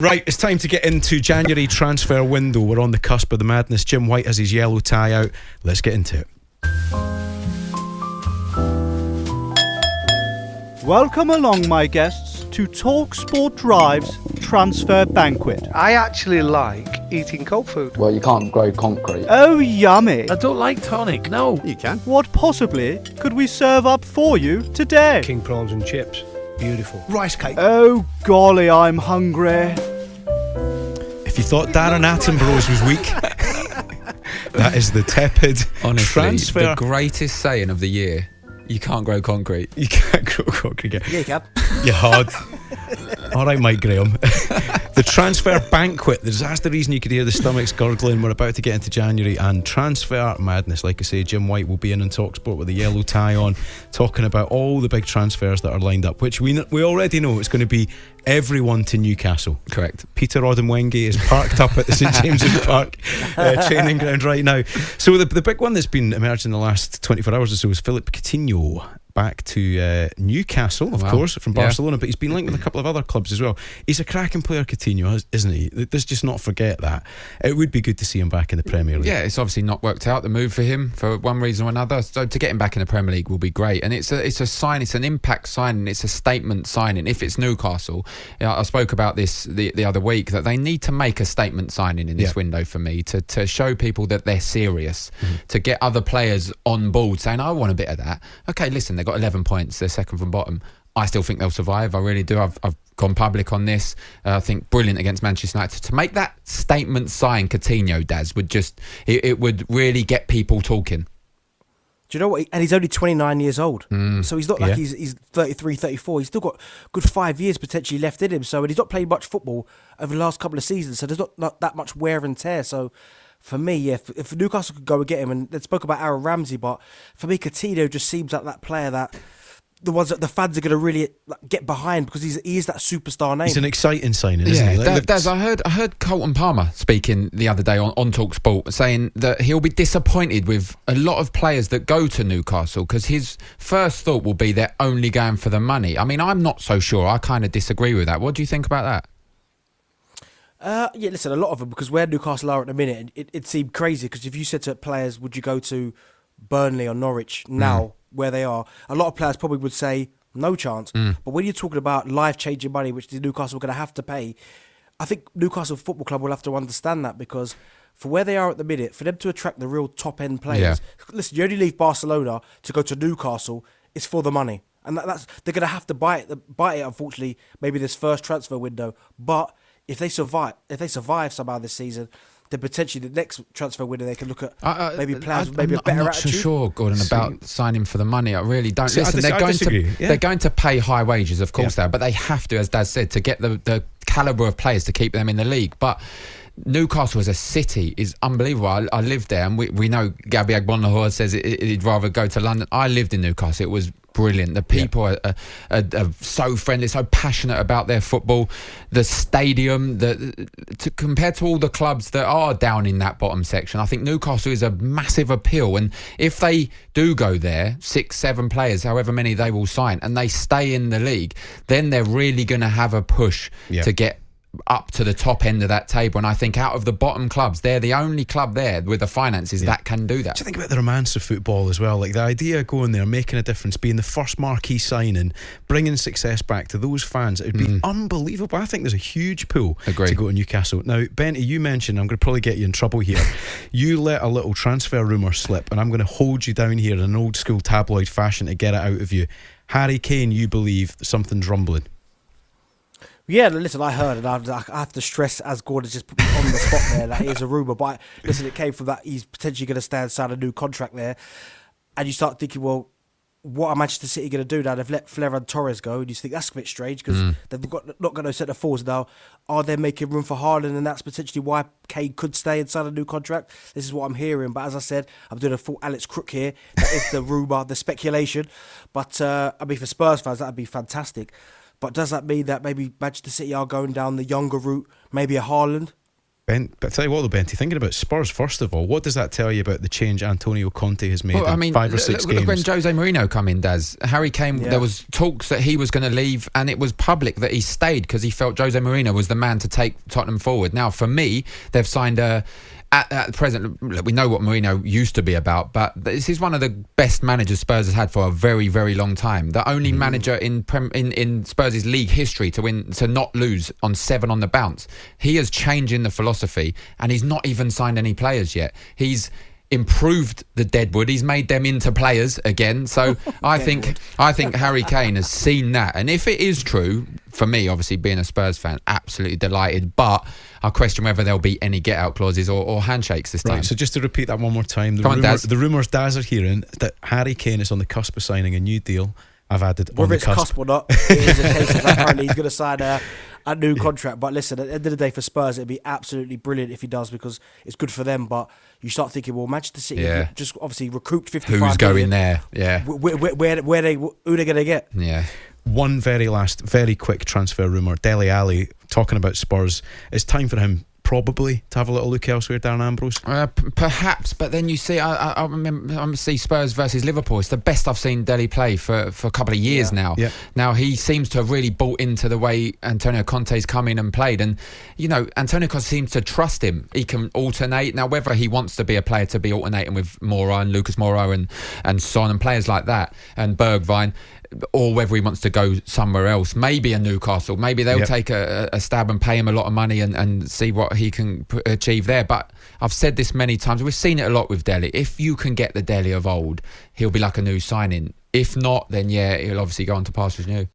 Right, it's time to get into January transfer window. We're on the cusp of the madness. Jim White has his yellow tie out. Let's get into it. Welcome along, my guests, to talkSPORT Drive's Transfer Banquet. I actually like eating cold food. Well, you can't grow concrete. Oh, yummy. I don't like tonic, no. You can. What possibly could we serve up for you today? King prawns and chips. Beautiful. Rice cake. Oh, golly, I'm hungry. If you thought Darren Attenborough's was weak, that is the tepid Honestly, transfer. the greatest saying of the year. You can't grow concrete. You can't grow concrete. Yeah, you can. You hard. All right, Mike Graham. The transfer banquet. That's the reason you could hear the stomachs gurgling. We're about to get into January and transfer madness. Like I say, Jim White will be in talkSPORT with a yellow tie on, talking about all the big transfers that are lined up, which we already know it's going to be everyone to Newcastle. Correct. Peter Odemwingie is parked up at the St James's Park training ground right now. So the big one that's been emerged in the last 24 hours or so is Philippe Coutinho back to Newcastle, of course, from Barcelona, but he's been linked with a couple of other clubs as well. He's a cracking player, Coutinho, isn't he? Let's just not forget that. It would be good to see him back in the Premier League. Yeah, it's obviously not worked out, the move for him, for one reason or another. So to get him back in the Premier League will be great. And it's a sign, it's an impact signing, it's a statement signing. If it's Newcastle, I spoke about this the other week, that they need to make a statement signing in this window for me to show people that they're serious, to get other players on board saying, I want a bit of that. Okay, listen, they've got 11 points, they're second from bottom. I still think they'll survive. I really do. I've gone public on this. I think brilliant against Manchester United. To make that statement sign, Coutinho, Daz, would just, it would really get people talking. Do you know what? And he's only 29 years old. So he's not like he's 33, 34. He's still got good 5 years potentially left in him. So, and he's not played much football over the last couple of seasons. So there's not that much wear and tear. So for me, if Newcastle could go and get him, and they spoke about Aaron Ramsey, but for me, Coutinho just seems like that player that the ones that the fans are going to really get behind, because he is that superstar name. He's an exciting signing, isn't he? Daz, I heard Colton Palmer speaking the other day on talkSPORT, saying that he'll be disappointed with a lot of players that go to Newcastle, because his first thought will be they're only going for the money. I mean, I'm not so sure. I kind of disagree with that. What do you think about that? Yeah, listen, a lot of them, because where Newcastle are at the minute, it seemed crazy, because if you said to players, would you go to Burnley or Norwich now, where they are, a lot of players probably would say no chance. But when you're talking about life-changing money, which the Newcastle are going to have to pay, I think Newcastle Football Club will have to understand that, because for where they are at the minute, for them to attract the real top-end players, listen, you only leave Barcelona to go to Newcastle, it's for the money. And that's they're going to have to buy it, unfortunately, maybe this first transfer window. But if they survive somehow this season, then potentially the next transfer window they can look at maybe players with maybe a better attitude. I'm not so sure, Gordon, about signing for the money. I really don't. Listen, they're going to pay high wages, of course they are, but they have to, as Daz said, to get the calibre of players to keep them in the league. But Newcastle as a city is unbelievable. I lived there, and we know Gabby Agbonlahor says he'd rather go to London. I lived in Newcastle. It was brilliant. The people are so friendly, so passionate about their football. The stadium, compared to all the clubs that are down in that bottom section, I think Newcastle is a massive appeal. And if they do go there, 6-7 players, however many they will sign, and they stay in the league, then they're really going to have a push to get up to the top end of that table. And I think out of the bottom clubs, they're the only club there with the finances that can do that. Do you think about the romance of football as well? Like the idea of going there, making a difference, being the first marquee signing, bringing success back to those fans, it would be unbelievable. I think there's a huge pull to go to Newcastle. Now, Benty, you mentioned, I'm going to probably get you in trouble here, you let a little transfer rumour slip, and I'm going to hold you down here in an old school tabloid fashion to get it out of you. Harry Kane, you believe something's rumbling? Yeah, listen, I heard, and I have to stress, as Gordon just put me on the spot there, that it is a rumour. But listen, it came from that he's potentially going to stay sign a new contract there. And you start thinking, well, what are Manchester City going to do now? They've let Ferran Torres go, and you think that's a bit strange, because they've not got no centre forwards now. Are they making room for Haaland? And that's potentially why Kane could stay and sign a new contract. This is what I'm hearing. But as I said, I'm doing a full Alex Crook here. That is the rumour, the speculation. But I mean, for Spurs fans, that would be fantastic. But does that mean that maybe Manchester City are going down the younger route, maybe a Haaland? Ben, but tell you what though, Benty, thinking about Spurs first of all, what does that tell you about the change Antonio Conte has made Well, I in mean, 5 or 6 games? Look when Jose Mourinho come in, Daz. Harry Kane, there was talks that he was going to leave, and it was public that he stayed because he felt Jose Mourinho was the man to take Tottenham forward. Now, for me, they've signed at present, look, we know what Mourinho used to be about, but this is one of the best managers Spurs has had for a very, very long time. The only manager in Spurs' league history to not lose on 7 on the bounce. He is changing the philosophy, and he's not even signed any players yet. He's improved the Deadwood. He's made them into players again. So I think Harry Kane has seen that, and if it is true, for me, obviously being a Spurs fan, absolutely delighted. But I question whether there'll be any get-out clauses or handshakes this time. Right, so just to repeat that one more time, the rumours Daz are hearing that Harry Kane is on the cusp of signing a new deal. I've added whether it's cusp or not, it is a case of apparently he's going to sign a new contract. But listen, at the end of the day, for Spurs, it'd be absolutely brilliant if he does, because it's good for them. But you start thinking, well, Manchester City just obviously recouped 55 Who's going million. there? Yeah. Who are they going to get? Yeah. One very quick transfer rumour. Dele Alli, talking about Spurs, it's time for him probably to have a little look elsewhere, Darren Ambrose. Perhaps, but then you see, I remember I see Spurs versus Liverpool. It's the best I've seen Dele play for a couple of years now. Yeah. Now he seems to have really bought into the way Antonio Conte's come in and played, and Antonio Conte seems to trust him. He can alternate now. Whether he wants to be a player to be alternating with Moura and Lucas Moura and Son and players like that and Bergwijn, or whether he wants to go somewhere else, maybe a Newcastle, maybe they'll take a stab and pay him a lot of money and see what he can achieve there. But I've said this many times, we've seen it a lot with Dele. If you can get the Dele of old, he'll be like a new signing. If not, then he'll obviously go on to pastures new.